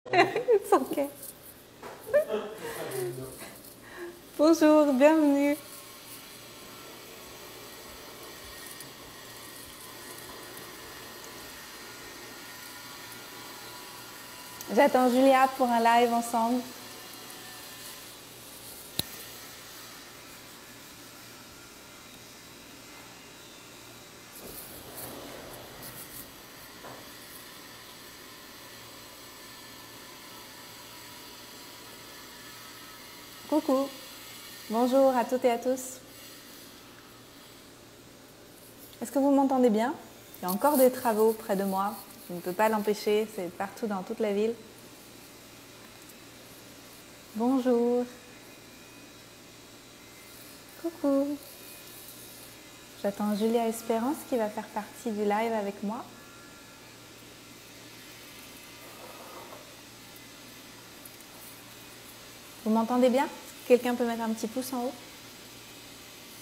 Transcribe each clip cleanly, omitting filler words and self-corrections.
It's okay. Bonjour, bienvenue. J'attends Julia pour un live ensemble. Coucou. Bonjour à toutes et à tous. Est-ce que vous m'entendez bien? Il y a encore des travaux près de moi. Je ne peux pas l'empêcher, c'est partout dans toute la ville. Bonjour. Coucou. J'attends Julia Espérance qui va faire partie du live avec moi. Vous m'entendez bien? Quelqu'un peut mettre un petit pouce en haut?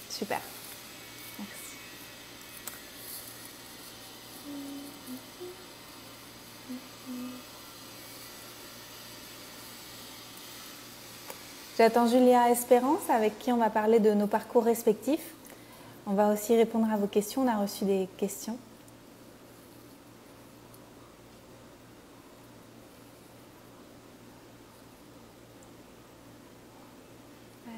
Super. Merci. J'attends Julia Espérance avec qui on va parler de nos parcours respectifs. On va aussi répondre à vos questions. On a reçu des questions. Alors.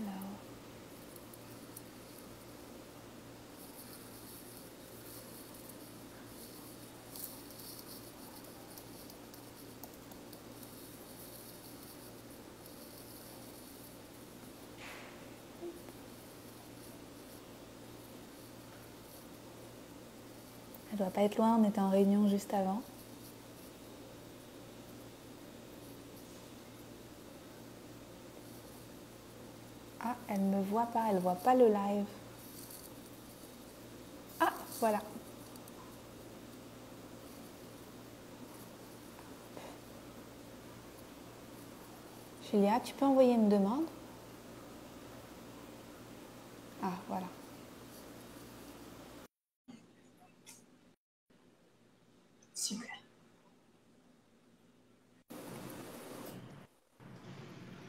Elle doit pas être loin, on était en réunion juste avant. Ah, elle ne me voit pas, elle voit pas le live. Ah, voilà. Julia, tu peux envoyer une demande? Ah, voilà. Super.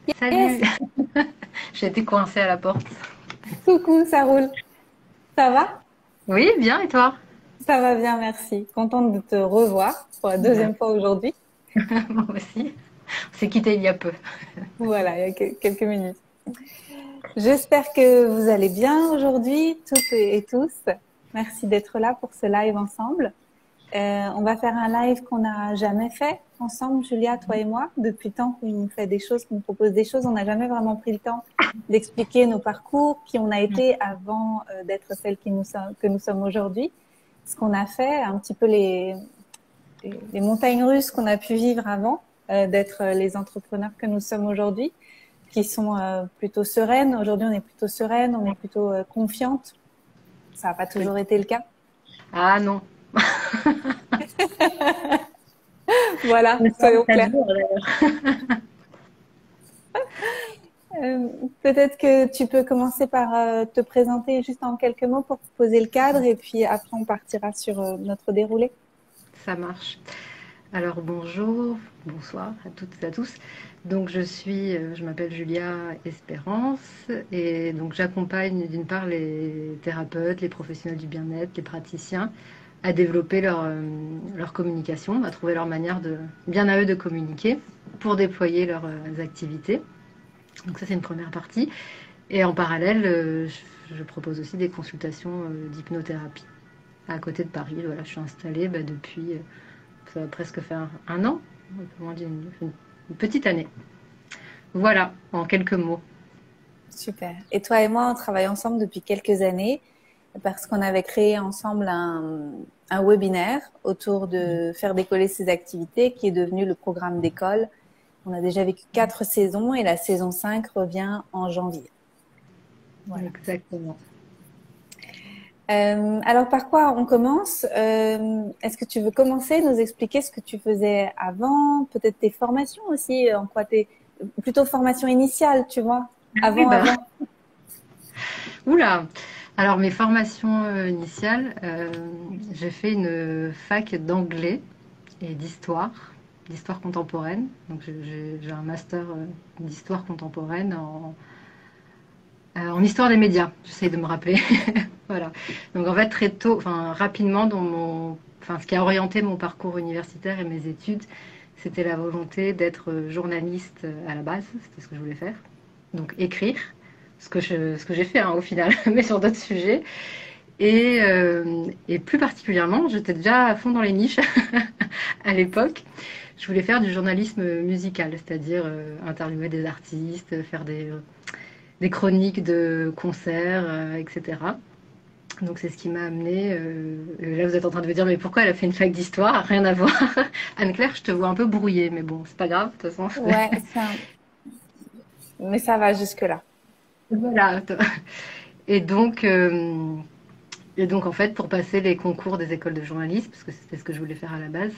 Yes. Salut. J'ai été coincée à la porte. Coucou, ça roule. Ça va? Oui, bien, et toi? Ça va bien, merci. Contente de te revoir pour la deuxième fois aujourd'hui. Moi aussi. On s'est quitté il y a peu. Voilà, il y a quelques minutes. J'espère que vous allez bien aujourd'hui, toutes et tous. Merci d'être là pour ce live ensemble. On va faire un live qu'on n'a jamais fait ensemble, Julia, toi et moi. Depuis le temps qu'on fait des choses, qu'on propose des choses, on n'a jamais vraiment pris le temps d'expliquer nos parcours, qui on a été avant d'être celles que nous sommes aujourd'hui. Ce qu'on a fait, un petit peu les montagnes russes qu'on a pu vivre avant d'être les entrepreneurs que nous sommes aujourd'hui, qui sont plutôt sereines. Aujourd'hui, on est plutôt sereine, on est plutôt confiante. Ça n'a pas Oui. toujours été le cas. Ah non. Voilà, Mais soyons ça clairs. dure d'ailleurs. Peut-être que tu peux commencer par te présenter juste en quelques mots pour poser le cadre et puis après on partira sur notre déroulé. Ça marche. Alors bonjour, bonsoir à toutes et à tous. Donc je m'appelle Julia Espérance et donc j'accompagne d'une part les thérapeutes, les professionnels du bien-être, les praticiens à développer leur communication, à trouver leur manière de bien à eux de communiquer pour déployer leurs activités. Donc ça c'est une première partie. Et en parallèle, je propose aussi des consultations d'hypnothérapie à côté de Paris. Voilà, je suis installée depuis ça va presque faire un an, un peu moins une petite année. Voilà, en quelques mots. Super. Et toi et moi, on travaille ensemble depuis quelques années parce qu'on avait créé ensemble un webinaire autour de faire décoller ses activités qui est devenu le programme d'école. On a déjà vécu 4 saisons et la saison 5 revient en janvier. Voilà. Exactement. Alors, par quoi on commence? Est-ce que tu veux commencer, nous expliquer ce que tu faisais avant, peut-être tes formations aussi, en quoi t'es plutôt formation initiale, tu vois, Oui, bah, avant. oula. Alors, mes formations initiales, j'ai fait une fac d'anglais et d'histoire. d'histoire contemporaine. Donc j'ai un master d'histoire contemporaine en histoire des médias. J'essaie de me rappeler. Voilà. Donc en fait, très tôt, enfin rapidement, ce qui a orienté mon parcours universitaire et mes études, c'était la volonté d'être journaliste à la base. C'était ce que je voulais faire. Donc écrire, ce que j'ai fait au final, mais sur d'autres sujets. Et plus particulièrement, j'étais déjà à fond dans les niches à l'époque. Je voulais faire du journalisme musical, c'est-à-dire interviewer des artistes, faire des chroniques de concerts, etc. Donc c'est ce qui m'a amené. Là, vous êtes en train de me dire, mais pourquoi elle a fait une fac d'histoire? Rien à voir. Anne-Claire, je te vois un peu brouillée, mais bon, c'est pas grave, de toute façon. Ouais, mais ça va jusque-là. Voilà. Et donc, en fait, pour passer les concours des écoles de journalisme, parce que c'était ce que je voulais faire à la base,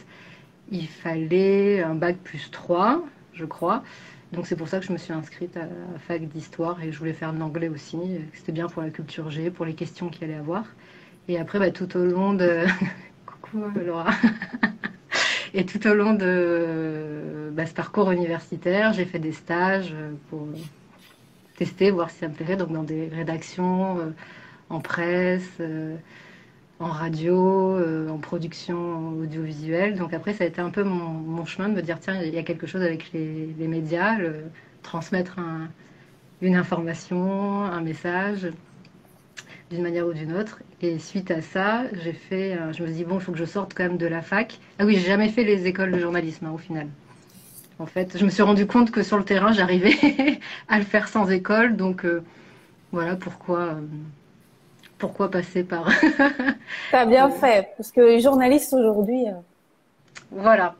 il fallait un bac plus 3, je crois. Donc c'est pour ça que je me suis inscrite à la fac d'histoire et je voulais faire de l'anglais aussi. C'était bien pour la culture G, pour les questions qu'il allait avoir. Et après, tout au long de... Coucou Laura. Et tout au long de ce parcours universitaire, j'ai fait des stages pour tester, voir si ça me plairait. Donc dans des rédactions, en presse, en radio, en production audiovisuelle. Donc après, ça a été un peu mon chemin de me dire, tiens, il y a quelque chose avec les médias, transmettre une information, un message, d'une manière ou d'une autre. Et suite à ça, je me suis dit, bon, il faut que je sorte quand même de la fac. Ah oui, j'ai jamais fait les écoles de journalisme, au final. En fait, je me suis rendu compte que sur le terrain, j'arrivais à le faire sans école. Donc voilà pourquoi passer par... T'as bien fait, parce que les journalistes aujourd'hui, Voilà.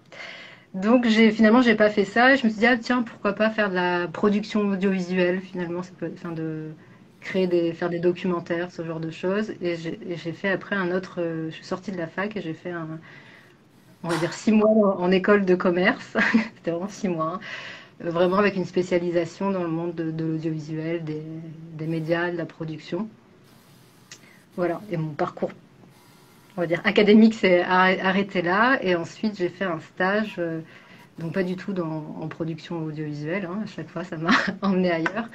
Donc finalement j'ai pas fait ça et je me suis dit ah tiens pourquoi pas faire de la production audiovisuelle finalement ça peut enfin de faire des documentaires ce genre de choses et j'ai fait après un autre je suis sortie de la fac et j'ai fait on va dire 6 mois en école de commerce c'était vraiment 6 mois hein. Vraiment avec une spécialisation dans le monde de l'audiovisuel des médias de la production voilà et mon parcours on va dire académique s'est arrêté là et ensuite j'ai fait un stage donc pas du tout en production audiovisuelle, hein. À chaque fois ça m'a emmené ailleurs,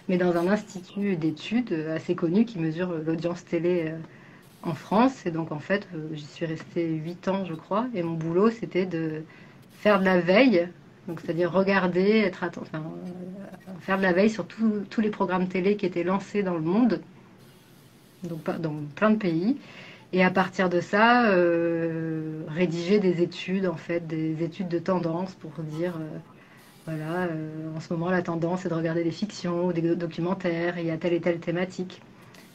mais dans un institut d'études assez connu qui mesure l'audience télé en France. Et donc en fait j'y suis restée 8 ans je crois, et mon boulot c'était de faire de la veille, donc c'est-à-dire regarder, faire de la veille sur tous les programmes télé qui étaient lancés dans le monde, donc dans plein de pays. Et à partir de ça, rédiger des études, en fait, des études de tendance pour dire, voilà, en ce moment, la tendance est de regarder des fictions ou des documentaires, et il y a telle et telle thématique.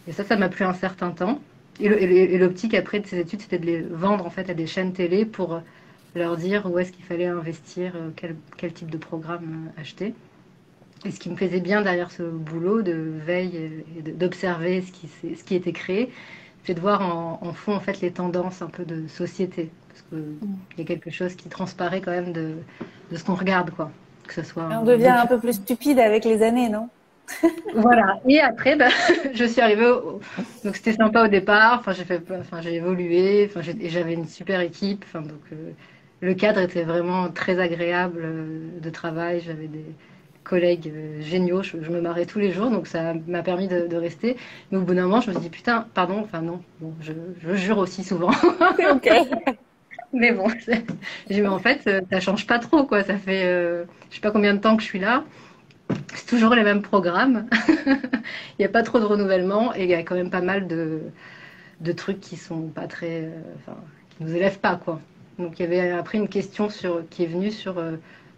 Et ça m'a plu un certain temps. Et l'optique après de ces études, c'était de les vendre en fait à des chaînes télé pour leur dire où est-ce qu'il fallait investir, quel type de programme acheter. Et ce qui me plaisait bien derrière ce boulot de veille et d'observer ce qui était créé, c'est de voir en fond en fait les tendances un peu de société, parce qu'il y a quelque chose qui transparaît quand même de ce qu'on regarde, quoi. Que ce soit on devient un peu plus stupide avec les années, non? voilà. Et après, je suis arrivée donc c'était sympa au départ. J'ai évolué. Et j'avais une super équipe. Donc le cadre était vraiment très agréable de travail. J'avais des collègues géniaux. Je me marrais tous les jours, donc ça m'a permis de rester. Mais au bout d'un moment, je me suis dit putain, pardon. Enfin non, bon, je jure aussi souvent. C'est ok. Mais bon, j'ai dit, mais en fait, ça change pas trop, quoi. Ça fait, je sais pas combien de temps que je suis là. C'est toujours les mêmes programmes. Il n'y a pas trop de renouvellement et il y a quand même pas mal de trucs qui sont pas très, qui nous élèvent pas, quoi. Donc il y avait après une question qui est venue sur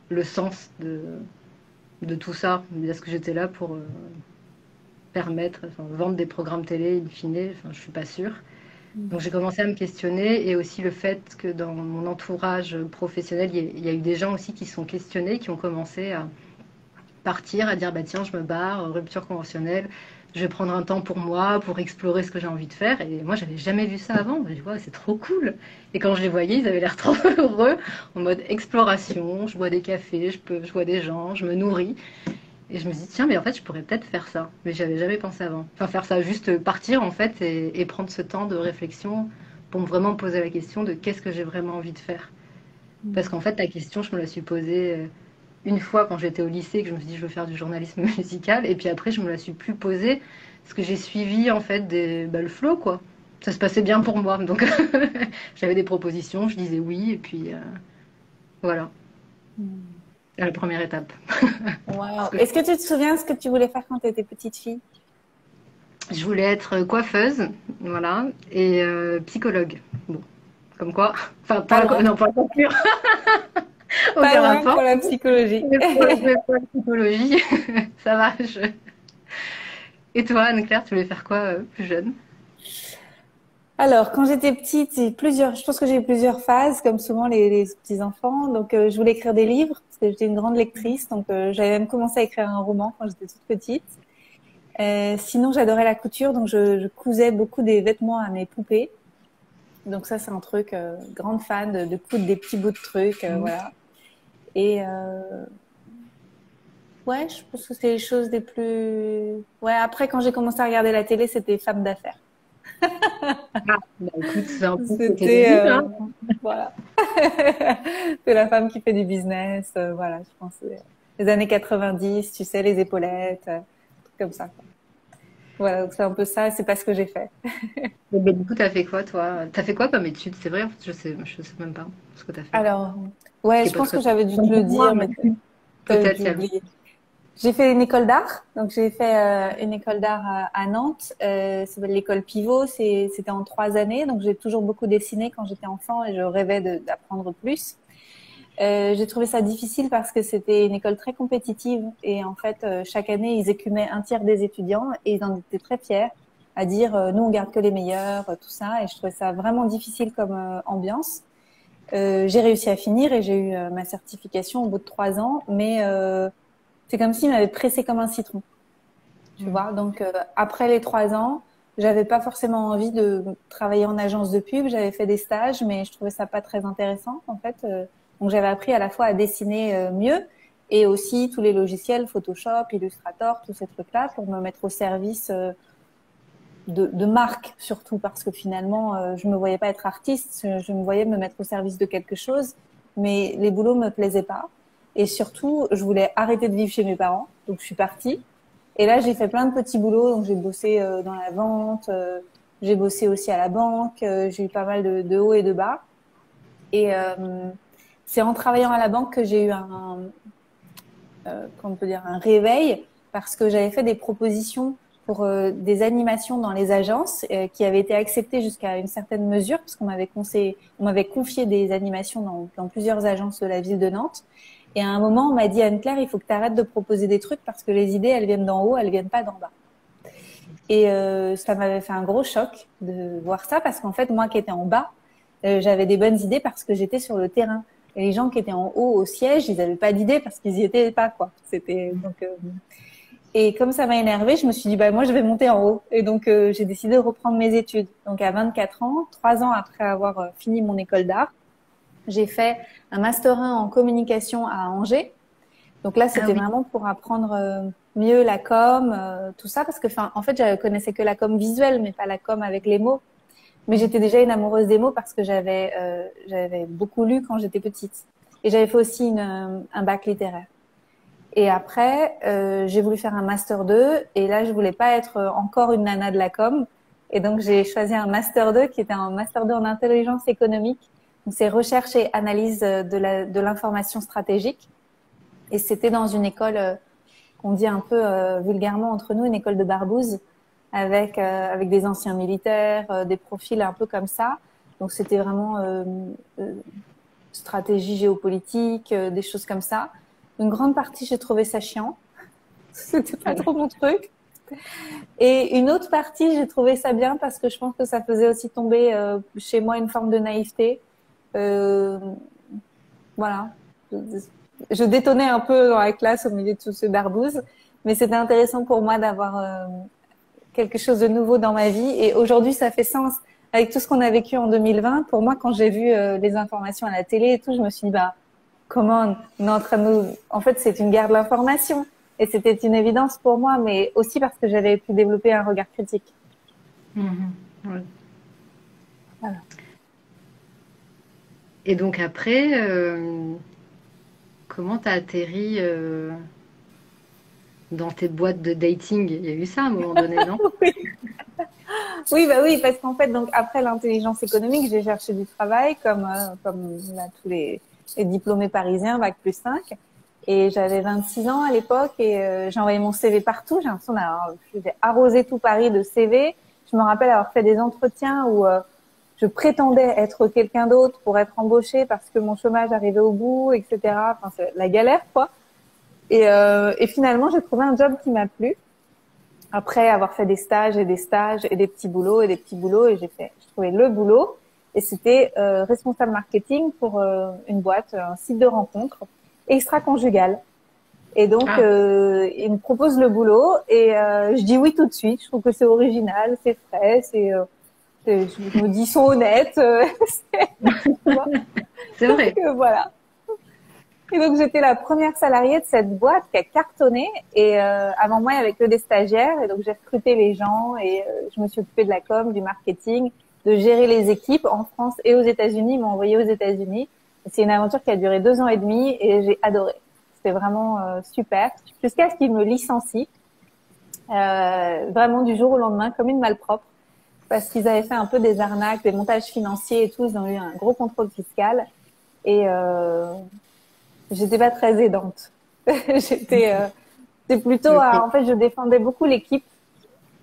le sens de tout ça. Est-ce que j'étais là pour vendre des programmes télé in fine? Je suis pas sûre. Donc j'ai commencé à me questionner et aussi le fait que dans mon entourage professionnel, il y a eu des gens aussi qui sont questionnés, qui ont commencé à partir, à dire bah tiens je me barre, rupture conventionnelle, je vais prendre un temps pour moi, pour explorer ce que j'ai envie de faire. Et moi j'avais jamais vu ça avant, je me dis ouais, c'est trop cool. Et quand je les voyais, ils avaient l'air trop heureux, en mode exploration, je bois des cafés, je vois des gens, je me nourris. Et je me dis tiens mais en fait je pourrais peut-être faire ça, mais j'avais jamais pensé avant. Enfin faire ça, juste partir en fait et prendre ce temps de réflexion pour vraiment me poser la question de qu'est-ce que j'ai vraiment envie de faire. Parce qu'en fait, ta question, je me la suis posée une fois quand j'étais au lycée, que je me suis dit, je veux faire du journalisme musical. Et puis après, je me la suis plus posée parce que j'ai suivi, en fait, le flow, quoi. Ça se passait bien pour moi. Donc, j'avais des propositions, je disais oui. Et puis, voilà, Mm. la première étape. Parce Wow. que Est-ce que tu te souviens ce que tu voulais faire quand tu étais petite fille? je voulais être coiffeuse, voilà, et psychologue. Bon, comme quoi. Enfin, Pas pas la, loin. non, pas la coiffure, Pas aucun loin rapport. pour la psychologie. Mais pour la psychologie, ça va. Et toi, Anne-Claire, tu voulais faire quoi plus jeune? Alors, quand j'étais petite, je pense que j'ai eu plusieurs phases, comme souvent les petits enfants. Donc, je voulais écrire des livres parce que j'étais une grande lectrice. Donc, j'avais même commencé à écrire un roman quand j'étais toute petite. Sinon, j'adorais la couture, donc je cousais beaucoup des vêtements à mes poupées. Donc ça, c'est un truc, grande fan de coudre des petits bouts de trucs, voilà. Et ouais, je pense que c'est les choses les plus. Ouais, après, quand j'ai commencé à regarder la télé, c'était femme d'affaires. Ah, bah écoute, c'est un peu ce que tes C'était débuts, hein. voilà. C'est la femme qui fait du business, voilà. Je pense les années 90, tu sais, les épaulettes, trucs comme ça, quoi. Voilà, donc c'est un peu ça. C'est pas ce que j'ai fait. Et ben, du coup, t'as fait quoi, toi? T'as fait quoi comme études? C'est vrai, en fait, je sais même pas ce que t'as fait. Alors, Ce ouais, qui est je pas pense très que j'avais dû te comme le pour moi, dire, mais mais t'avais peut-être dû il y a. oublier. J'ai fait une école d'art, donc j'ai fait une école d'art à Nantes. Ça s'appelle l'école Pivot. C'était en 3 années, donc j'ai toujours beaucoup dessiné quand j'étais enfant et je rêvais d'apprendre plus. J'ai trouvé ça difficile parce que c'était une école très compétitive et en fait chaque année ils écumaient un tiers des étudiants et ils en étaient très fiers à dire nous on garde que les meilleurs, tout ça, et je trouvais ça vraiment difficile comme ambiance. J'ai réussi à finir et j'ai eu ma certification au bout de 3 ans, mais c'est comme s'il m'avait pressé comme un citron, tu Hmm. vois. Donc après les 3 ans, j'avais pas forcément envie de travailler en agence de pub. J'avais fait des stages, mais je trouvais ça pas très intéressant en fait. Donc j'avais appris à la fois à dessiner mieux et aussi tous les logiciels, Photoshop, Illustrator, tous ces trucs-là pour me mettre au service de marque surtout parce que finalement je me voyais pas être artiste, je me voyais me mettre au service de quelque chose, mais les boulots me plaisaient pas et surtout je voulais arrêter de vivre chez mes parents, donc je suis partie et là j'ai fait plein de petits boulots, donc j'ai bossé dans la vente, j'ai bossé aussi à la banque, j'ai eu pas mal de hauts et de bas et c'est en travaillant à la banque que j'ai eu comment on peut dire, un réveil parce que j'avais fait des propositions pour des animations dans les agences qui avaient été acceptées jusqu'à une certaine mesure parce on m'avait confié des animations dans plusieurs agences de la ville de Nantes. Et à un moment, on m'a dit, Anne-Claire, il faut que tu arrêtes de proposer des trucs parce que les idées, elles viennent d'en haut, elles viennent pas d'en bas. Et ça m'avait fait un gros choc de voir ça parce qu'en fait, moi qui étais en bas, j'avais des bonnes idées parce que j'étais sur le terrain. Et les gens qui étaient en haut au siège, ils n'avaient pas d'idées parce qu'ils y étaient pas, quoi. C'était donc. Et comme ça m'a énervée, je me suis dit bah moi je vais monter en haut. Et donc j'ai décidé de reprendre mes études. Donc à 24 ans, 3 ans après avoir fini mon école d'art, j'ai fait un master 1 en communication à Angers. Donc là, Ah c'était oui. vraiment pour apprendre mieux la com, tout ça, parce que, enfin, en fait, je connaissais que la com visuelle, mais pas la com avec les mots. Mais j'étais déjà une amoureuse des mots parce que j'avais beaucoup lu quand j'étais petite. Et j'avais fait aussi un bac littéraire. Et après, j'ai voulu faire un master 2, et là, je voulais pas être encore une nana de la com. Et donc, j'ai choisi un master 2 qui était un master 2 en intelligence économique. Donc, c'est recherche et analyse de l'information stratégique. Et c'était dans une école qu'on dit un peu vulgairement entre nous, une école de barbouze, avec des anciens militaires, des profils un peu comme ça. Donc c'était vraiment euh, stratégie géopolitique, des choses comme ça. Une grande partie, j'ai trouvé ça chiant. C'était pas trop mon truc. Et une autre partie, j'ai trouvé ça bien parce que je pense que ça faisait aussi tomber chez moi une forme de naïveté. Euh, voilà. Je détonnais un peu dans la classe au milieu de tous ces barbouzes, mais c'était intéressant pour moi d'avoir quelque chose de nouveau dans ma vie. Et aujourd'hui, ça fait sens. Avec tout ce qu'on a vécu en 2020, pour moi, quand j'ai vu les informations à la télé et tout, je me suis dit, bah, comment on est en train de nous... En fait, c'est une guerre de l'information. Et c'était une évidence pour moi, mais aussi parce que j'avais pu développer un regard critique. Mhm. Ouais. Voilà. Et donc après, comment t'as atterri dans tes boîtes de dating? Il y a eu ça à un moment donné, non? Oui. Oui, bah oui, parce qu'en fait, donc après l'intelligence économique, j'ai cherché du travail comme là, tous les diplômés parisiens, bac plus 5. Et j'avais 26 ans à l'époque et j'ai envoyé mon CV partout. J'ai l'impression d'avoir j'ai arrosé tout Paris de CV. Je me rappelle avoir fait des entretiens où je prétendais être quelqu'un d'autre pour être embauchée parce que mon chômage arrivait au bout, etc. Enfin, c'est la galère, quoi. Et finalement, j'ai trouvé un job qui m'a plu. Après avoir fait des stages et des stages et des petits boulots et des petits boulots, et j'ai trouvé le boulot. Et c'était responsable marketing pour une boîte, un site de rencontre extra-conjugal. Et donc, Ah, il me propose le boulot et je dis oui tout de suite. Je trouve que c'est original, c'est frais, je me dis, ils sont honnêtes. Tu vois. c'est Donc, vrai. voilà. Et donc, j'étais la première salariée de cette boîte qui a cartonné. Et avant moi, il y avait que des stagiaires. Et donc, j'ai recruté les gens et je me suis occupée de la com, du marketing, de gérer les équipes en France et aux États-Unis. Ils m'ont envoyé aux États-Unis. C'est une aventure qui a duré 2 ans et demi et j'ai adoré. C'était vraiment super. Jusqu'à ce qu'ils me licencient, vraiment du jour au lendemain, comme une malpropre. Parce qu'ils avaient fait un peu des arnaques, des montages financiers et tout. Ils ont eu un gros contrôle fiscal. Et j'étais pas très aidante. C'est plutôt, Ok. en fait, je défendais beaucoup l'équipe.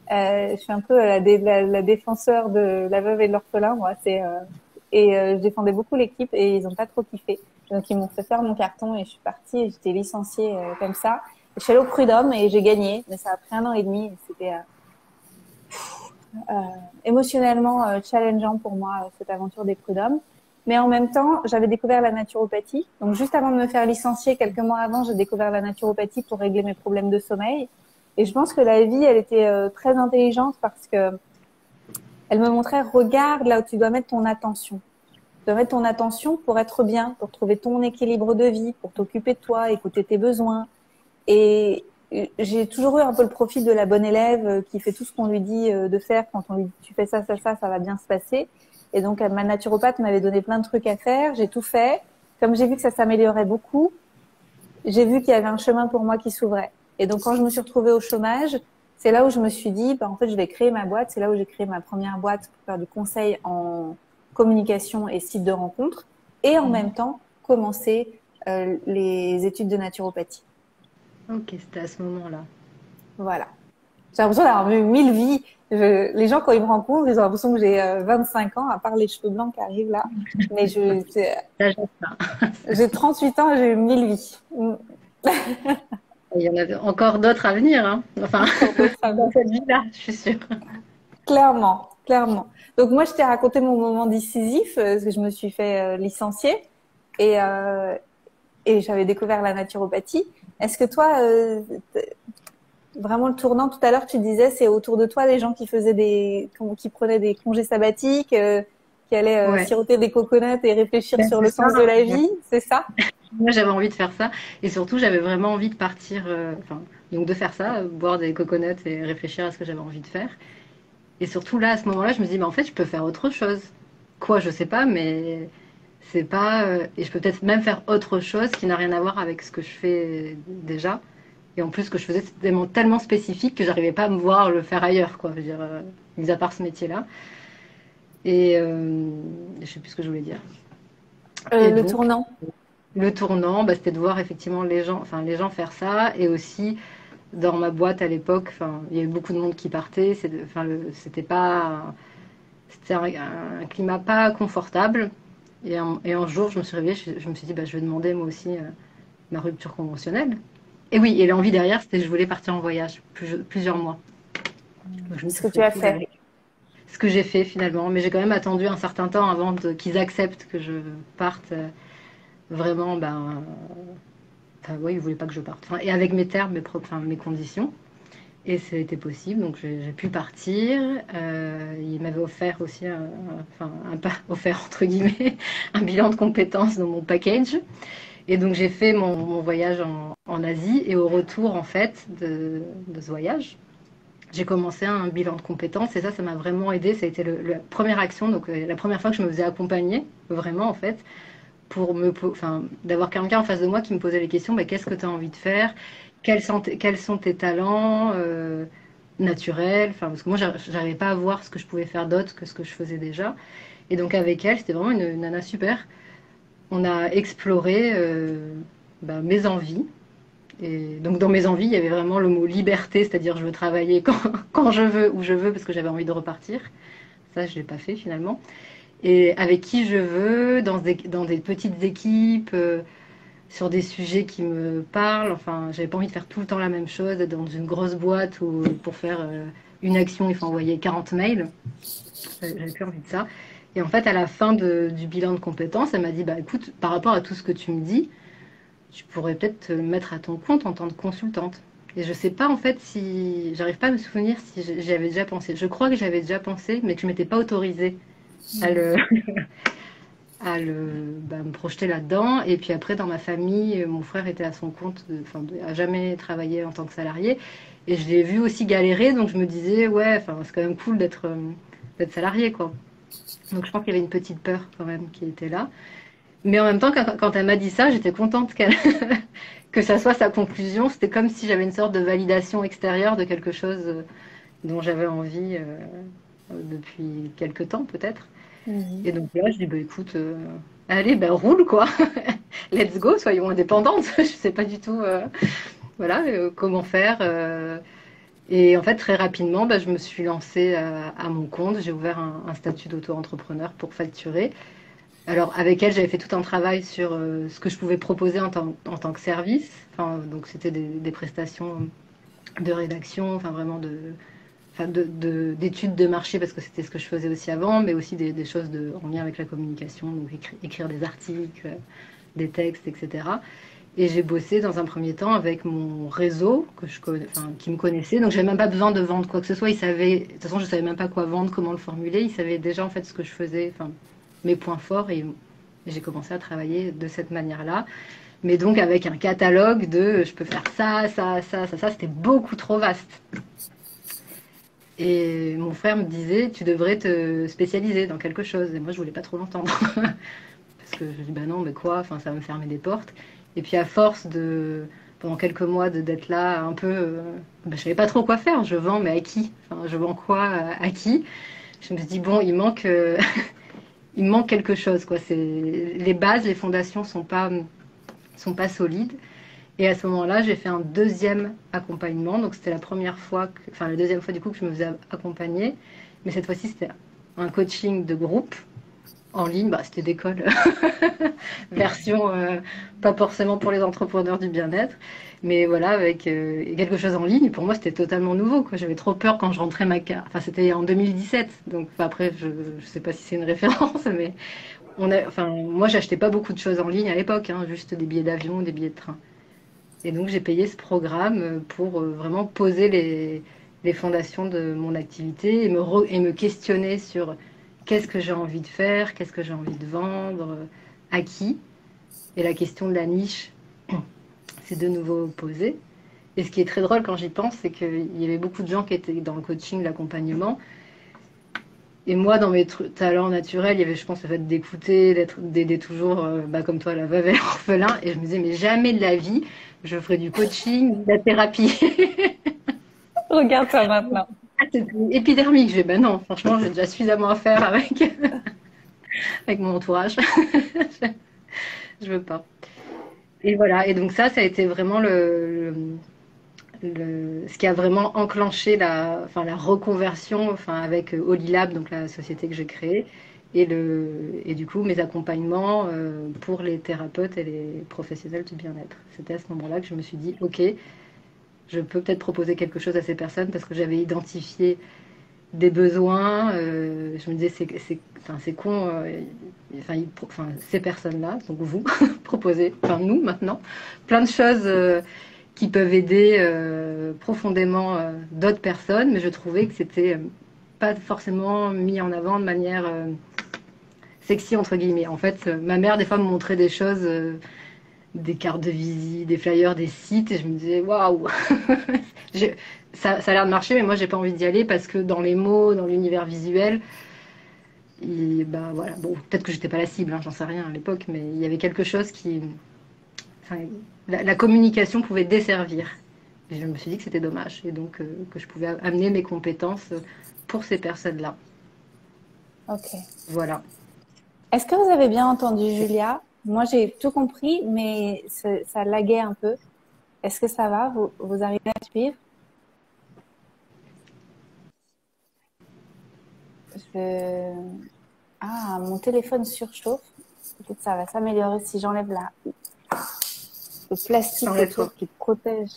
Je suis un peu la défenseur de la veuve et de l'orphelin, moi. Je défendais beaucoup l'équipe et ils ont pas trop kiffé. Donc ils m'ont fait faire mon carton et je suis partie et j'étais licenciée comme ça. Je suis allée au Prud'homme et j'ai gagné, mais ça a pris 1 an et demi. Et c'était euh, émotionnellement challengeant pour moi cette aventure des prud'hommes. Mais en même temps, j'avais découvert la naturopathie. Donc juste avant de me faire licencier, quelques mois avant, j'ai découvert la naturopathie pour régler mes problèmes de sommeil. Et je pense que la vie, elle était très intelligente parce que elle me montrait, regarde là où tu dois mettre ton attention. Tu dois mettre ton attention pour être bien, pour trouver ton équilibre de vie, pour t'occuper de toi, écouter tes besoins. Et j'ai toujours eu un peu le profil de la bonne élève qui fait tout ce qu'on lui dit de faire. Quand on lui dit tu fais ça, ça va bien se passer. Et donc ma naturopathe m'avait donné plein de trucs à faire. J'ai tout fait. Comme j'ai vu que ça s'améliorait beaucoup, j'ai vu qu'il y avait un chemin pour moi qui s'ouvrait. Et donc quand je me suis retrouvée au chômage, c'est là où je me suis dit, bah, en fait, je vais créer ma boîte. C'est là où j'ai créé ma première boîte pour faire du conseil en communication et site de rencontre. Et en même temps, commencer les études de naturopathie. Ok, c'était à ce moment-là. Voilà. J'ai l'impression d'avoir vu 1000 vies. Les gens, quand ils me rencontrent, ils ont l'impression que j'ai 25 ans, à part les cheveux blancs qui arrivent là. Mais Ça, j'aime ça. j'ai 38 ans et j'ai eu 1000 vies. Il y en avait encore d'autres à venir, hein. Enfin, Encore d'autres dans amis. cette vie-là, je suis sûre. Clairement, clairement. Donc moi, je t'ai raconté mon moment décisif, parce que je me suis fait licencier et, euh, et j'avais découvert la naturopathie. Est-ce que toi, vraiment le tournant tout à l'heure, tu disais, c'est autour de toi les gens qui faisaient qui prenaient des congés sabbatiques, qui allaient Ouais. siroter des coconuts et réfléchir Ben, sur c'est le ça. sens de la vie, c'est ça? Moi, j'avais envie de faire ça. Et surtout, j'avais vraiment envie de partir, enfin, donc de faire ça, boire des coconuts et réfléchir à ce que j'avais envie de faire. Et surtout, là, à ce moment-là, je me dis, mais en fait, je peux faire autre chose. Quoi, je sais pas, mais c'est pas. Et je peux peut-être même faire autre chose qui n'a rien à voir avec ce que je fais déjà. Et en plus, ce que je faisais, c'était tellement spécifique que j'arrivais pas à me voir le faire ailleurs, quoi. Je veux dire, mis à part ce métier-là. Et je sais plus ce que je voulais dire. Et Le donc, tournant. le tournant, bah, c'était de voir effectivement les gens faire ça. Et aussi, dans ma boîte à l'époque, enfin, il y a eu beaucoup de monde qui partait. Enfin, c'était pas. C'était un climat pas confortable. Et un jour, je me suis réveillée, je me suis dit, bah, je vais demander moi aussi ma rupture conventionnelle. Et oui, et l'envie derrière, c'était que je voulais partir en voyage plusieurs mois. Donc, je me dis, Ce ça que tu serait as cool fait. d'aller. Ce que j'ai fait finalement, mais j'ai quand même attendu un certain temps avant qu'ils acceptent que je parte vraiment. Ben, enfin, oui, ils voulaient pas que je parte. Enfin, et avec mes termes, enfin, mes conditions. Et c'était possible, donc j'ai pu partir. Il m'avait offert aussi, enfin, pas offert entre guillemets, un bilan de compétences dans mon package. Et donc j'ai fait mon voyage en Asie. Et au retour, en fait, de ce voyage, j'ai commencé un bilan de compétences. Et ça m'a vraiment aidé. Ça a été la première action, donc la première fois que je me faisais accompagner, vraiment, en fait, d'avoir quelqu'un en face de moi qui me posait les questions, bah, qu'est-ce que tu as envie de faire? Quels sont tes talents naturels? Enfin, parce que moi, j'arrivais pas à voir ce que je pouvais faire d'autre que ce que je faisais déjà. Et donc avec elle, c'était vraiment une nana super. On a exploré bah, mes envies. Et donc dans mes envies, il y avait vraiment le mot liberté, c'est-à-dire je veux travailler quand je veux, où je veux, parce que j'avais envie de repartir. Ça, je l'ai pas fait finalement. Et avec qui je veux, dans des petites équipes, sur des sujets qui me parlent. Enfin, j'avais pas envie de faire tout le temps la même chose, être dans une grosse boîte où pour faire une action, il faut envoyer 40 mails. J'avais plus envie de ça. Et en fait, à la fin du bilan de compétences, elle m'a dit, bah écoute, par rapport à tout ce que tu me dis, tu pourrais peut-être te mettre à ton compte en tant que consultante. Et je sais pas en fait si, j'arrive pas à me souvenir si j'y avais déjà pensé. Je crois que j'avais déjà pensé, mais que je m'étais pas autorisée à le, bah, me projeter là-dedans. Et puis après, dans ma famille, mon frère était à son compte, enfin, a jamais travaillé en tant que salarié. Et je l'ai vu aussi galérer, donc je me disais, ouais, enfin, c'est quand même cool d'être salarié, quoi. Donc je pense qu'il y avait une petite peur quand même qui était là. Mais en même temps, quand elle m'a dit ça, j'étais contente que ça soit sa conclusion. C'était comme si j'avais une sorte de validation extérieure de quelque chose dont j'avais envie depuis quelque temps peut-être. Mhm. Et donc là, je dis, bah écoute, allez, ben roule quoi. Let's go, soyons indépendantes. Je sais pas du tout voilà, comment faire. Et en fait, très rapidement, bah, je me suis lancée à mon compte. J'ai ouvert un statut d'auto-entrepreneur pour facturer. Alors, avec elle, j'avais fait tout un travail sur ce que je pouvais proposer en tant que service. Enfin, donc, c'était des prestations de rédaction, enfin, vraiment d'études de marché, parce que c'était ce que je faisais aussi avant, mais aussi des choses en lien avec la communication, donc écrire des articles, des textes, etc. Et j'ai bossé dans un premier temps avec mon réseau qui me connaissait. Donc, j'avais même pas besoin de vendre quoi que ce soit. De toute façon, je savais même pas quoi vendre, comment le formuler. Ils savaient déjà en fait ce que je faisais, enfin, mes points forts. Et j'ai commencé à travailler de cette manière-là. Mais donc avec un catalogue de je peux faire ça, ça, ça, ça, ça. C'était beaucoup trop vaste. Et mon frère me disait, tu devrais te spécialiser dans quelque chose. Et moi, je voulais pas trop l'entendre. Parce que je dis, bah non, mais quoi, enfin, ça va me fermer des portes. Et puis à force pendant quelques mois, d'être là un peu, bah, je savais pas trop quoi faire. Je vends, mais à qui? Enfin, je vends quoi, à qui? Je me suis dit, bon, il manque quelque chose, quoi. Les bases, les fondations sont pas solides. Et à ce moment-là, j'ai fait un deuxième accompagnement. Donc c'était la deuxième fois du coup que je me faisais accompagner. Mais cette fois-ci, c'était un coaching de groupe en ligne. Bah, c'était d'école, version pas forcément pour les entrepreneurs du bien-être. Mais voilà, avec quelque chose en ligne, pour moi, c'était totalement nouveau, quoi. J'avais trop peur quand je rentrais ma carte. Enfin, c'était en 2017. Donc après, je sais pas si c'est une référence, mais moi, j'achetais pas beaucoup de choses en ligne à l'époque, hein, juste des billets d'avion, des billets de train. Et donc j'ai payé ce programme pour vraiment poser les fondations de mon activité et me questionner sur qu'est-ce que j'ai envie de faire, qu'est-ce que j'ai envie de vendre, à qui. Et la question de la niche s'est de nouveau posée. Et ce qui est très drôle quand j'y pense, c'est qu'il y avait beaucoup de gens qui étaient dans le coaching, l'accompagnement. Et moi, dans mes talents naturels, il y avait, je pense, le fait d'écouter, d'aider toujours, bah, comme toi, la veuve et l'orphelin. Et je me disais, mais jamais de la vie, je ferai du coaching, de la thérapie. Regarde ça maintenant. C'est épidermique. Je dis, ben non, franchement, j'ai déjà suffisamment à faire avec mon entourage. Je veux pas. Et voilà. Et donc ça a été vraiment ce qui a vraiment enclenché la reconversion, avec Olilab, donc la société que j'ai créée, et du coup mes accompagnements pour les thérapeutes et les professionnels du bien-être. C'était à ce moment-là que je me suis dit, ok, je peux peut-être proposer quelque chose à ces personnes parce que j'avais identifié des besoins. Je me disais, c'est con, ces personnes-là, donc vous, proposez, nous maintenant, plein de choses qui peuvent aider profondément d'autres personnes, mais je trouvais que c'était pas forcément mis en avant de manière sexy, entre guillemets. En fait, ma mère, des fois, me montrait des choses, des cartes de visite, des flyers, des sites, et je me disais, waouh, ça a l'air de marcher, mais moi, j'ai pas envie d'y aller parce que dans les mots, dans l'univers visuel, bah, voilà. Bon, peut-être que j'étais pas la cible, hein, j'en sais rien à l'époque, mais il y avait quelque chose qui... Enfin, la communication pouvait desservir. Et je me suis dit que c'était dommage, et donc que je pouvais amener mes compétences pour ces personnes-là. Ok. Voilà. Est-ce que vous avez bien entendu Julia? Moi, j'ai tout compris, mais ça laguait un peu. Est-ce que ça va? Vous arrivez à suivre? Je... Ah, mon téléphone surchauffe. Peut-être ça va s'améliorer si j'enlève le plastique T'enlèves autour quoi? qui protège.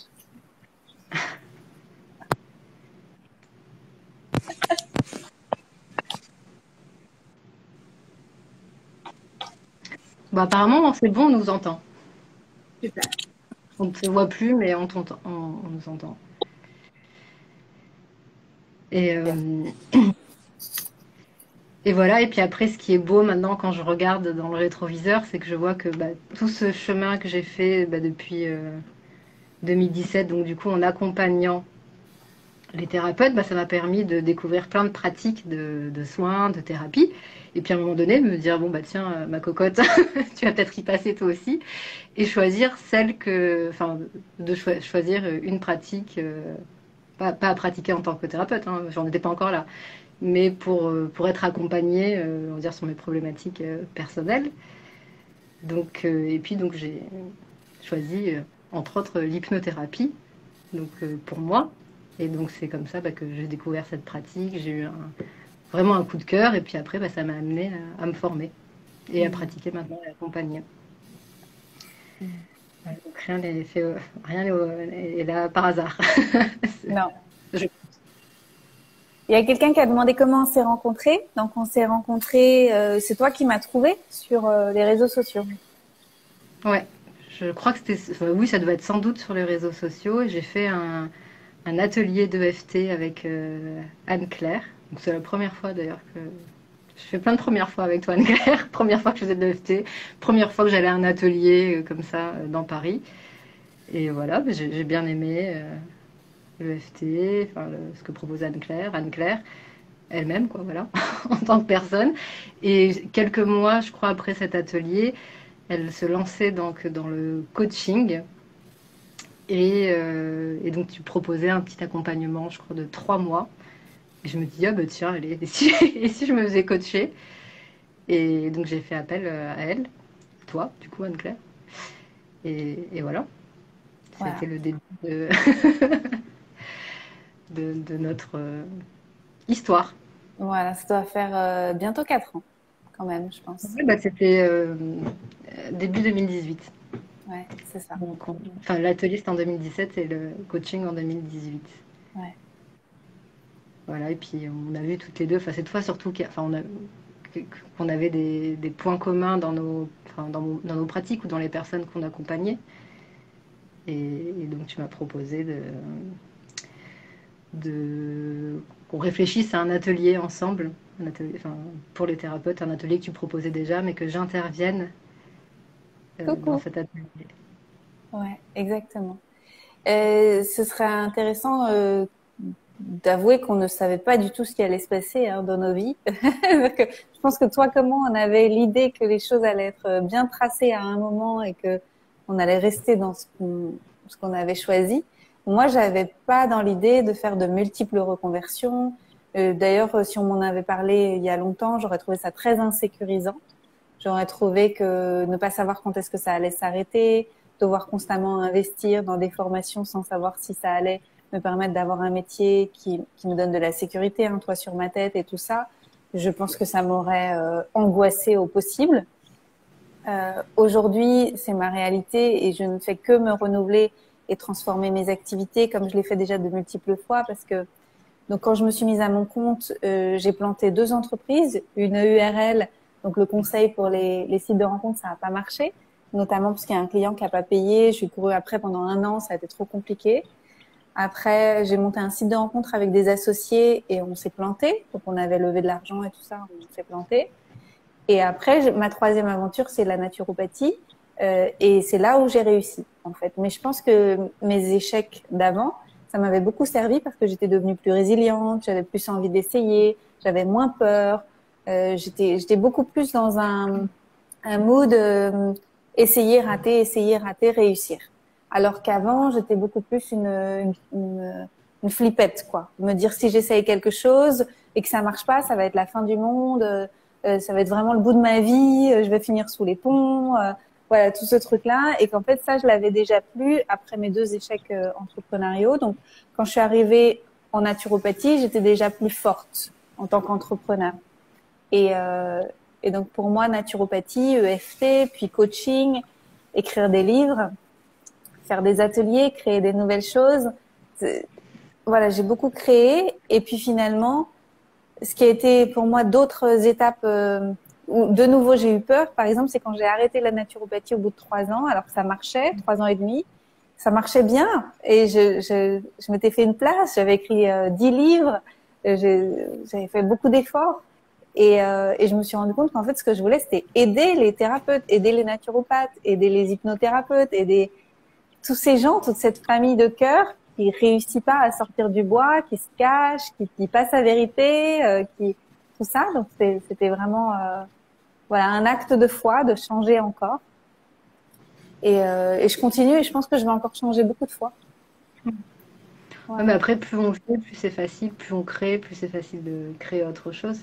Bah, apparemment, c'est bon, on nous entend. Super. On ne se voit plus, mais on t'entend, on nous entend. Et, Bien. et voilà, et puis après, ce qui est beau maintenant quand je regarde dans le rétroviseur, c'est que je vois que bah, tout ce chemin que j'ai fait bah, depuis 2017, donc du coup en accompagnant les thérapeutes, bah, ça m'a permis de découvrir plein de pratiques de soins, de thérapie. Et puis à un moment donné, me dire, bon, bah tiens, ma cocotte, tu vas peut-être y passer toi aussi. Et choisir celle que, enfin, choisir une pratique, pas à pratiquer en tant que thérapeute, hein, j'en étais pas encore là, mais pour être accompagnée, on va dire, sur mes problématiques personnelles. Donc, et puis donc j'ai choisi, entre autres, l'hypnothérapie, donc pour moi. Et donc c'est comme ça bah, que j'ai découvert cette pratique, j'ai eu vraiment un coup de cœur, et puis après bah, ça m'a amené à me former et à Mm. pratiquer maintenant et à accompagner. Mm. Ouais, donc rien n'est fait, rien n'est là par hasard. Non. Je- Il y a quelqu'un qui a demandé comment on s'est rencontrés. Donc, on s'est rencontrés, c'est toi qui m'as trouvé sur les réseaux sociaux. Ouais, je crois que c'était, enfin, oui, ça doit être sans doute sur les réseaux sociaux. Et j'ai fait un atelier d'EFT avec Anne-Claire. Donc c'est la première fois d'ailleurs que je fais plein de premières fois avec toi, Anne-Claire. Première fois que je faisais de l'EFT, première fois que j'allais à un atelier comme ça dans Paris. Et voilà, bah, j'ai bien aimé l'EFT, enfin, ce que propose Anne-Claire. Anne-Claire elle-même, quoi, voilà, en tant que personne. Et quelques mois, je crois, après cet atelier, elle se lançait donc dans le coaching. Et donc, tu proposais un petit accompagnement, je crois, de 3 mois. Et je me dis, ah bah tiens, allez, et si je me faisais coacher? Et donc, j'ai fait appel à elle, toi, du coup, Anne-Claire. Et voilà, Voilà. c'était le début de, de notre histoire. Voilà, ça doit faire bientôt 4 ans, quand même, je pense. Ouais, bah, c'était début 2018. Ouais, c'est ça. Donc, enfin, l'atelier c'était en 2017 et le coaching en 2018. Ouais. Voilà, et puis on a vu toutes les deux, enfin cette fois surtout enfin, qu'on avait des points communs dans enfin, dans nos pratiques ou dans les personnes qu'on accompagnait. Et donc tu m'as proposé qu'on réfléchisse à un atelier ensemble, un atelier, enfin, pour les thérapeutes, un atelier que tu proposais déjà, mais que j'intervienne dans Coucou. cet atelier. Ouais, exactement. Ce serait intéressant d'avouer qu'on ne savait pas du tout ce qui allait se passer dans nos vies. Parce que je pense que toi comme moi, on avait l'idée que les choses allaient être bien tracées à un moment et que on allait rester dans ce qu'on avait choisi. Moi, j'avais pas dans l'idée de faire de multiples reconversions. D'ailleurs, si on m'en avait parlé il y a longtemps, j'aurais trouvé ça très insécurisant. J'aurais trouvé que ne pas savoir quand est-ce que ça allait s'arrêter, devoir constamment investir dans des formations sans savoir si ça allait me permettre d'avoir un métier qui me donne de la sécurité, un toit sur ma tête et tout ça. Je pense que ça m'aurait angoissée au possible. Aujourd'hui, c'est ma réalité et je ne fais que me renouveler et transformer mes activités comme je l'ai fait déjà de multiples fois parce que donc quand je me suis mise à mon compte, j'ai planté 2 entreprises, une URL, donc le conseil pour les sites de rencontres, ça n'a pas marché, notamment parce qu'il y a un client qui n'a pas payé. Je suis courue après pendant un an, ça a été trop compliqué. Après, j'ai monté un site de rencontre avec des associés et on s'est planté. Donc on avait levé de l'argent et tout ça, on s'est planté. Et après, ma troisième aventure, c'est la naturopathie. Et c'est là où j'ai réussi, en fait. Mais je pense que mes échecs d'avant, ça m'avait beaucoup servi parce que j'étais devenue plus résiliente, j'avais plus envie d'essayer, j'avais moins peur. J'étais beaucoup plus dans un mood essayer, rater, réussir. Alors qu'avant, j'étais beaucoup plus une flippette, quoi. Me dire si j'essaye quelque chose et que ça marche pas, ça va être la fin du monde, ça va être vraiment le bout de ma vie, je vais finir sous les ponts, voilà, tout ce truc-là. Et qu'en fait, ça, je l'avais déjà plus après mes 2 échecs entrepreneuriaux. Donc, quand je suis arrivée en naturopathie, j'étais déjà plus forte en tant qu'entrepreneur. Et, euh, et donc pour moi, naturopathie, EFT, puis coaching, écrire des livres, faire des ateliers, créer des nouvelles choses. Voilà, j'ai beaucoup créé. Et puis finalement, ce qui a été pour moi d'autres étapes où de nouveau j'ai eu peur, par exemple, c'est quand j'ai arrêté la naturopathie au bout de 3 ans, alors que ça marchait, 3 ans et demi. Ça marchait bien et je m'étais fait une place. J'avais écrit 10 livres, j'avais fait beaucoup d'efforts. Et je me suis rendu compte qu'en fait, ce que je voulais, c'était aider les thérapeutes, aider les naturopathes, aider les hypnothérapeutes, aider tous ces gens, toute cette famille de cœur qui réussit pas à sortir du bois, qui se cache, qui dit pas sa vérité, qui tout ça. Donc c'était vraiment voilà un acte de foi, de changer encore. Et je continue et je pense que je vais encore changer beaucoup de fois. Ouais, mais après, plus on fait, plus c'est facile, plus on crée, plus c'est facile de créer autre chose.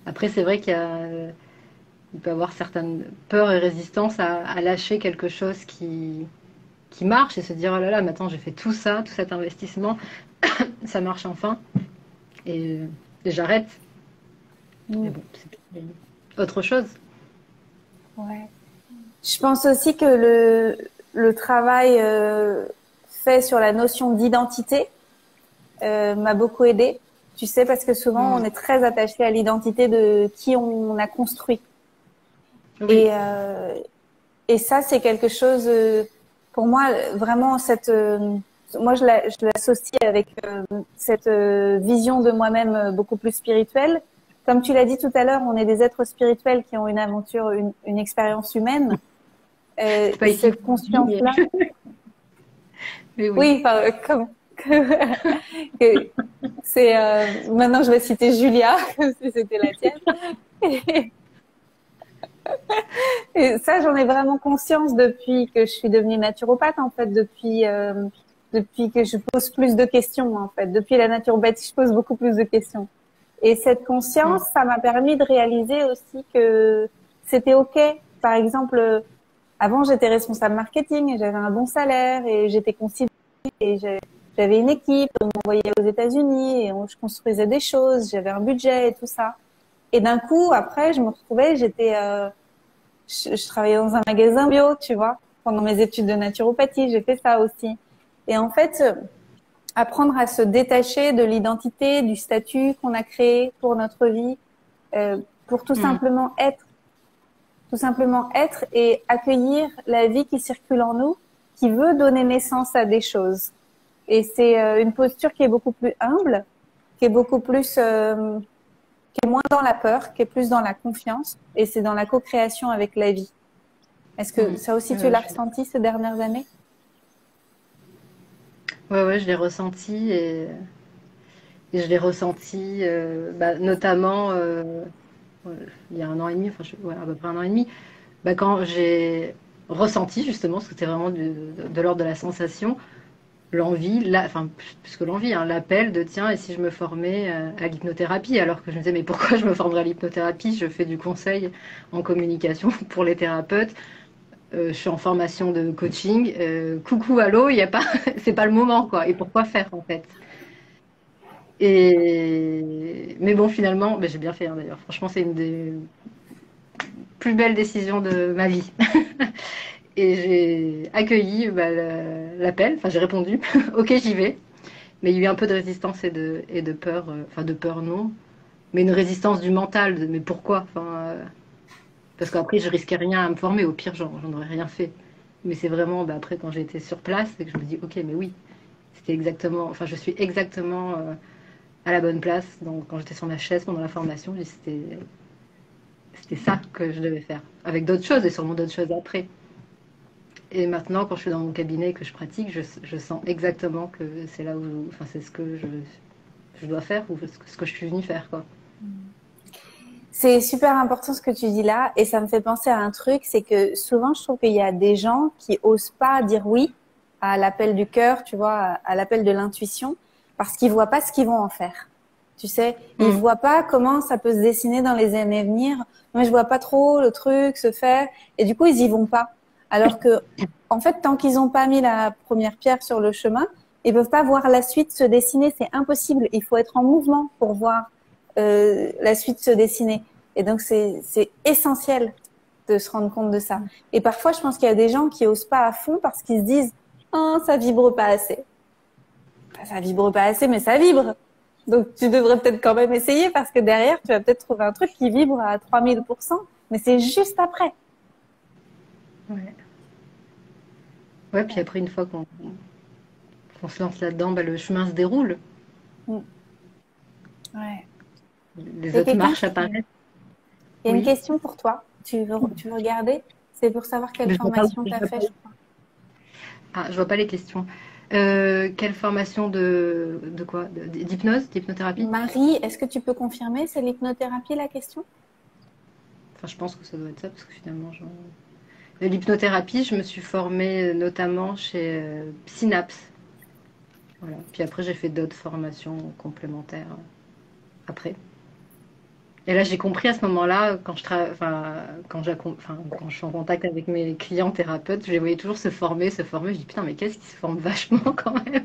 Après, c'est vrai il peut y avoir certaines peurs et résistances à lâcher quelque chose qui marche et se dire, oh là là, maintenant j'ai fait tout ça, tout cet investissement, ça marche enfin, et, et j'arrête. Mais bon, c'est autre chose. Ouais. Je pense aussi que le travail fait sur la notion d'identité m'a beaucoup aidée. Tu sais, parce que souvent, on Mm. est très attaché à l'identité de qui on a construit. Oui. Et, euh, et ça, c'est quelque chose, pour moi, vraiment, moi, je l'associe avec cette vision de moi-même beaucoup plus spirituelle. Comme tu l'as dit tout à l'heure, on est des êtres spirituels qui ont une aventure, une expérience humaine. C'est pas ici que Cette je dis, conscience-là, mais oui. oui, enfin, comme que c'est maintenant je vais citer Julia comme si c'était la tienne. Et ça, j'en ai vraiment conscience depuis que je suis devenue naturopathe, en fait, depuis que je pose plus de questions, en fait. Depuis la naturopathie, je pose beaucoup plus de questions. Et cette conscience, Mm. ça m'a permis de réaliser aussi que c'était OK. Par exemple, avant, j'étais responsable marketing et j'avais un bon salaire et j'étais considérée et j'avais une équipe, on m'envoyait aux États-Unis et je construisais des choses, j'avais un budget et tout ça. Et d'un coup, après, je me retrouvais, je travaillais dans un magasin bio, tu vois. Pendant mes études de naturopathie, j'ai fait ça aussi. Et en fait, apprendre à se détacher de l'identité, du statut qu'on a créé pour notre vie, pour Mm. tout simplement être et accueillir la vie qui circule en nous, qui veut donner naissance à des choses. Et c'est une posture qui est beaucoup plus humble, qui est beaucoup plus, qui est moins dans la peur, qui est plus dans la confiance. Et c'est dans la co-création avec la vie. Est-ce que Mm. ça aussi tu Ouais, l'as ressenti ces dernières années? ouais, je l'ai ressenti et je l'ai ressenti notamment ouais, il y a un an et demi, enfin, ouais, à peu près un an et demi, quand j'ai ressenti justement, parce que c'était vraiment de l'ordre de la sensation, l'envie, enfin, plus que l'envie, hein, l'appel de tiens, et si je me formais à l'hypnothérapie, alors que je me disais, mais pourquoi je me formerais à l'hypnothérapie? Je fais du conseil en communication pour les thérapeutes, je suis en formation de coaching, coucou, allô, il y a pas, c'est pas le moment, quoi, et pourquoi faire en fait? Mais bon, finalement, j'ai bien fait hein, d'ailleurs. Franchement, c'est une des plus belles décisions de ma vie. Et j'ai accueilli l'appel, enfin j'ai répondu, ok j'y vais. Mais il y a eu un peu de résistance et de peur, enfin de peur non, mais une résistance du mental, mais pourquoi enfin, parce qu'après je risquais rien à me former, au pire j'en aurais rien fait. Mais c'est vraiment après quand j'ai été sur place et que je me dis ok mais oui, c'était exactement, enfin je suis exactement à la bonne place. Donc quand j'étais sur ma chaise pendant la formation, c'était ça que je devais faire, avec d'autres choses et sûrement d'autres choses après. Et maintenant, quand je suis dans mon cabinet et que je pratique, je sens exactement que c'est là où, enfin, c'est ce que je dois faire ou ce que je suis venue faire, quoi. C'est super important ce que tu dis là, et ça me fait penser à un truc, c'est que souvent je trouve qu'il y a des gens qui osent pas dire oui à l'appel du cœur, tu vois, à l'appel de l'intuition, parce qu'ils voient pas ce qu'ils vont en faire. Tu sais, ils Mm. voient pas comment ça peut se dessiner dans les années à venir. Moi, je vois pas trop le truc se faire, et du coup ils y vont pas. Alors que, en fait, tant qu'ils ont pas mis la première pierre sur le chemin, ils peuvent pas voir la suite se dessiner. C'est impossible. Il faut être en mouvement pour voir la suite se dessiner. Et donc, c'est essentiel de se rendre compte de ça. Et parfois, je pense qu'il y a des gens qui osent pas à fond parce qu'ils se disent, oh, ça vibre pas assez. Enfin, ça vibre pas assez, mais ça vibre. Donc, tu devrais peut-être quand même essayer parce que derrière, tu vas peut-être trouver un truc qui vibre à 3000%, mais c'est juste après. Ouais. Ouais, puis après, une fois qu'on se lance là-dedans, bah, le chemin se déroule. Mm. Ouais. Il Les y a autres quelqu'un marches qui... apparaissent. Il y a une Oui. question pour toi. Tu veux regarder? C'est pour savoir quelle Mais formation tu as fait, je crois. je vois pas les questions. Quelle formation de quoi? D'hypnose, d'hypnothérapie? Marie, est-ce que tu peux confirmer? C'est l'hypnothérapie la question? Enfin, je pense que ça doit être ça, parce que finalement, de l'hypnothérapie, je me suis formée notamment chez Synapse. Voilà. Puis après, j'ai fait d'autres formations complémentaires après. Et là, j'ai compris à ce moment-là, quand je suis en contact avec mes clients thérapeutes, je les voyais toujours se former, se former. Je dis putain, mais qu'est-ce qui se forme vachement quand même.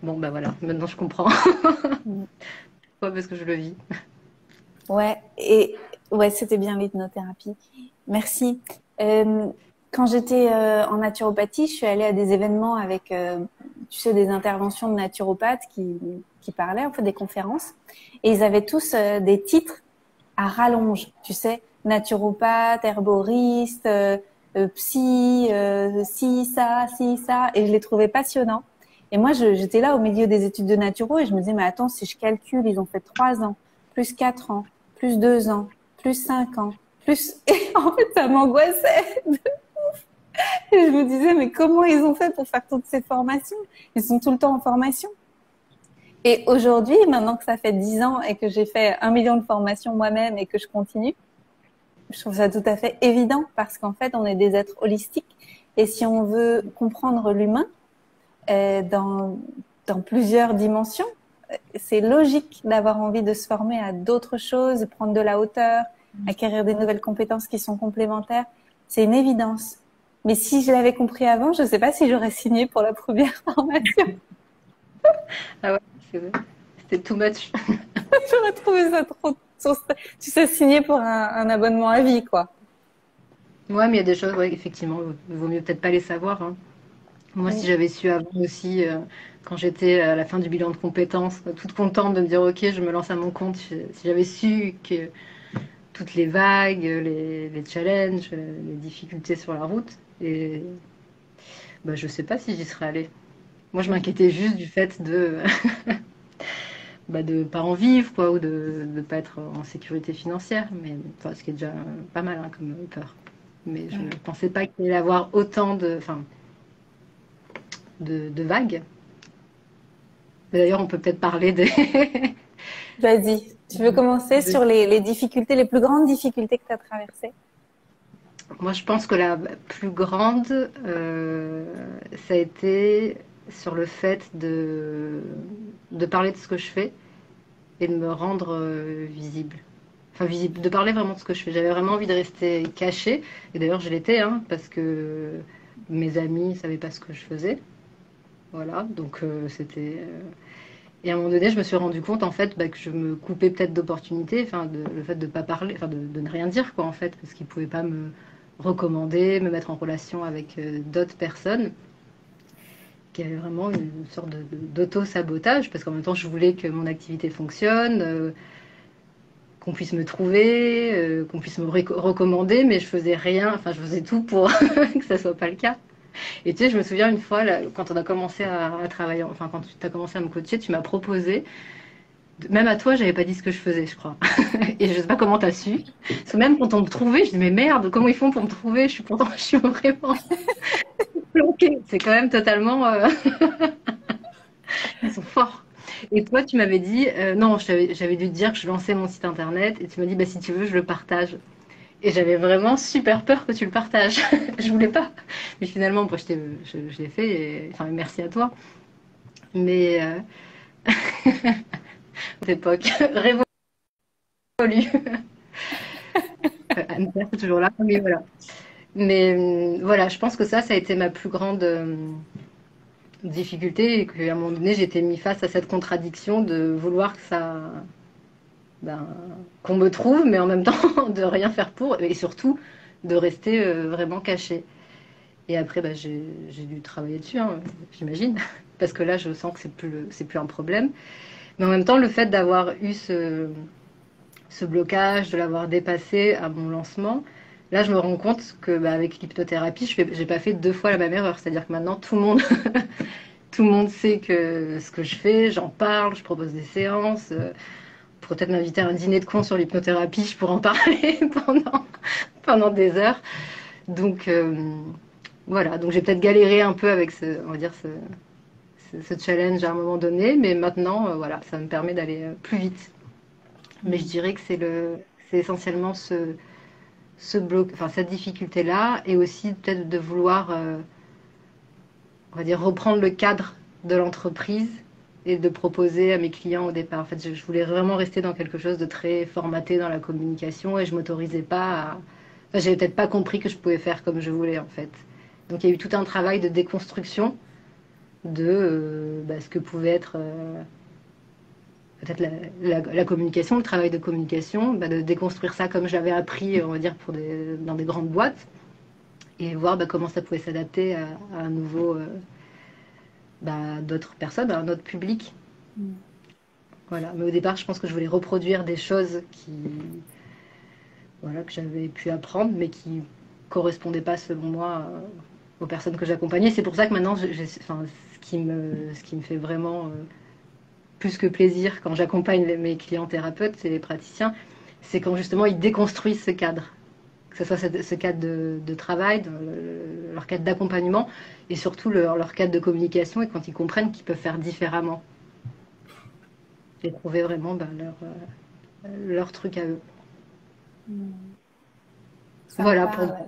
Bon, bah voilà, maintenant je comprends. Mm. Pas parce que je le vis. Ouais, et ouais, c'était bien l'hypnothérapie. Merci. Euh, Quand j'étais en naturopathie, je suis allée à des événements avec, tu sais, des interventions de naturopathes qui parlaient, en fait, des conférences. Et ils avaient tous des titres à rallonge, tu sais, naturopathe, herboriste, psy, ci, ça. Et je les trouvais passionnants. Et moi, j'étais là au milieu des études de naturo et je me disais, mais attends, si je calcule, ils ont fait 3 ans, plus 4 ans, plus 2 ans, plus 5 ans, plus... Et en fait, ça m'angoissait. Et je me disais, mais comment ils ont fait pour faire toutes ces formations? Ils sont tout le temps en formation. Et aujourd'hui, maintenant que ça fait 10 ans et que j'ai fait 1 million de formations moi-même et que je continue, je trouve ça tout à fait évident parce qu'en fait, on est des êtres holistiques. Et si on veut comprendre l'humain dans, dans plusieurs dimensions, c'est logique d'avoir envie de se former à d'autres choses, prendre de la hauteur, acquérir des nouvelles compétences qui sont complémentaires. C'est une évidence. Mais si je l'avais compris avant, je ne sais pas si j'aurais signé pour la première formation. Ah ouais, c'est vrai. C'était too much. J'aurais trouvé ça trop... Tu sais, signer pour un abonnement à vie, quoi. Ouais, mais il y a des choses, ouais, effectivement, il vaut mieux peut-être pas les savoir, hein. Moi, si Mm. j'avais su avant aussi, quand j'étais à la fin du bilan de compétences, toute contente de me dire, ok, je me lance à mon compte, si j'avais su que toutes les vagues, les challenges, les difficultés sur la route, et bah, je sais pas si j'y serais allée. Moi, je m'inquiétais juste du fait de bah, de pas en vivre, quoi, ou de ne pas être en sécurité financière, mais enfin, ce qui est déjà pas mal, hein, comme peur. Mais je ne Ouais. pensais pas qu'il allait y avoir autant de vagues. D'ailleurs, on peut peut-être parler des... Vas-y, tu veux commencer de- sur les difficultés, les plus grandes difficultés que tu as traversées? Moi, je pense que la plus grande, ça a été sur le fait de parler de ce que je fais et de me rendre visible. Enfin, visible, de parler vraiment de ce que je fais. J'avais vraiment envie de rester cachée. Et d'ailleurs, je l'étais, hein, parce que mes amis ne savaient pas ce que je faisais. Voilà, donc c'était... Et à un moment donné, je me suis rendu compte, en fait, bah, que je me coupais peut-être d'opportunités, enfin, le fait de ne pas parler, enfin, de ne rien dire, quoi, en fait, parce qu'ils ne pouvaient pas me recommander, me mettre en relation avec d'autres personnes, qui avaient vraiment une sorte d'auto-sabotage, parce qu'en même temps, je voulais que mon activité fonctionne, qu'on puisse me trouver, qu'on puisse me recommander, mais je faisais rien, enfin je faisais tout pour que ça soit pas le cas. Et tu sais, je me souviens une fois, là, quand on a commencé à travailler, enfin quand tu as commencé à me coacher, tu m'as proposé, même à toi, j'avais pas dit ce que je faisais, je crois. Et je sais pas comment tu as su. Parce que même quand on me trouvait, je dis mais merde, comment ils font pour me trouver? Je suis pourtant, je suis vraiment planquée. C'est quand même totalement, ils sont forts. Et toi, tu m'avais dit, non, j'avais dû te dire que je lançais mon site internet et tu m'as dit, bah, si tu veux, je le partage. Et j'avais vraiment super peur que tu le partages. Je voulais pas. Mais finalement, moi, je l'ai fait. Enfin, merci à toi. Mais cette époque révolue. Anne-Claire, c'est toujours là. Mais voilà. Mais voilà, je pense que ça a été ma plus grande difficulté et qu'à un moment donné, j'étais mis face à cette contradiction de vouloir que ça, ben, qu'on me trouve, mais en même temps de rien faire pour, et surtout de rester vraiment cachée. Et après, bah, j'ai dû travailler dessus, hein, j'imagine, parce que là, je sens que c'est plus un problème. Mais en même temps, le fait d'avoir eu ce blocage, de l'avoir dépassé à mon lancement, là, je me rends compte que bah, avec l'hypnothérapie, j'ai pas fait deux fois la même erreur. C'est-à-dire que maintenant, tout le monde, tout le monde sait que ce que je fais, j'en parle, je propose des séances. Pour peut-être m'inviter à un dîner de con sur l'hypnothérapie, je pourrais en parler pendant des heures. Donc voilà, donc j'ai peut-être galéré un peu avec on va dire ce challenge à un moment donné, mais maintenant, voilà, ça me permet d'aller plus vite. Mais je dirais que c'est essentiellement ce bloc, enfin cette difficulté-là, et aussi peut-être de vouloir, on va dire, reprendre le cadre de l'entreprise et de proposer à mes clients au départ. En fait, je voulais vraiment rester dans quelque chose de très formaté dans la communication et je m'autorisais pas à... Enfin, j'avais peut-être pas compris que je pouvais faire comme je voulais en fait. Donc il y a eu tout un travail de déconstruction de bah, ce que pouvait être peut-être la communication, le travail de communication, bah, de déconstruire ça comme je l'avais appris, on va dire, dans des grandes boîtes et voir bah, comment ça pouvait s'adapter à un nouveau, bah, d'autres personnes, à un autre public. Mm. Voilà. Mais au départ, je pense que je voulais reproduire des choses voilà, que j'avais pu apprendre, mais qui correspondaient pas, selon moi, aux personnes que j'accompagnais. C'est pour ça que maintenant, enfin, ce qui me fait vraiment plus que plaisir quand j'accompagne mes clients thérapeutes et les praticiens, c'est quand justement ils déconstruisent ce cadre. Que ce soit ce cadre de travail, leur cadre d'accompagnement, et surtout leur cadre de communication, et quand ils comprennent qu'ils peuvent faire différemment. Et trouver vraiment ben, leur truc à eux. Ça me Voilà pour parle.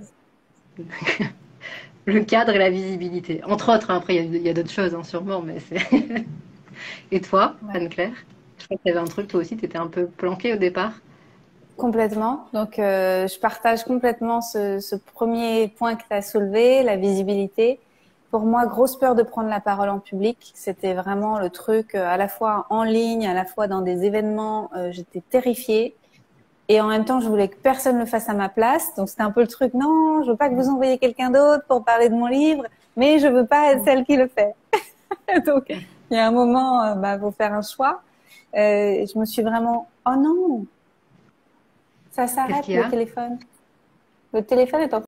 le cadre et la visibilité. Entre autres, hein, après il y a d'autres choses hein, sûrement, mais c'est... Et toi, Ouais. Anne-Claire? Je crois que tu avais un truc, toi aussi, tu étais un peu planquée au départ. Complètement. Donc, je partage complètement ce premier point que tu as soulevé, la visibilité. Pour moi, grosse peur de prendre la parole en public. C'était vraiment le truc, à la fois en ligne, à la fois dans des événements. J'étais terrifiée. Et en même temps, je voulais que personne le fasse à ma place. Donc, c'était un peu le truc, non, je veux pas que vous envoyiez quelqu'un d'autre pour parler de mon livre, mais je veux pas être celle qui le fait. Donc, il y a un moment, bah, faut faire un choix. Je me suis vraiment, oh non, ça Qu'est-ce s'arrête qu'il y le a? téléphone. Le téléphone est en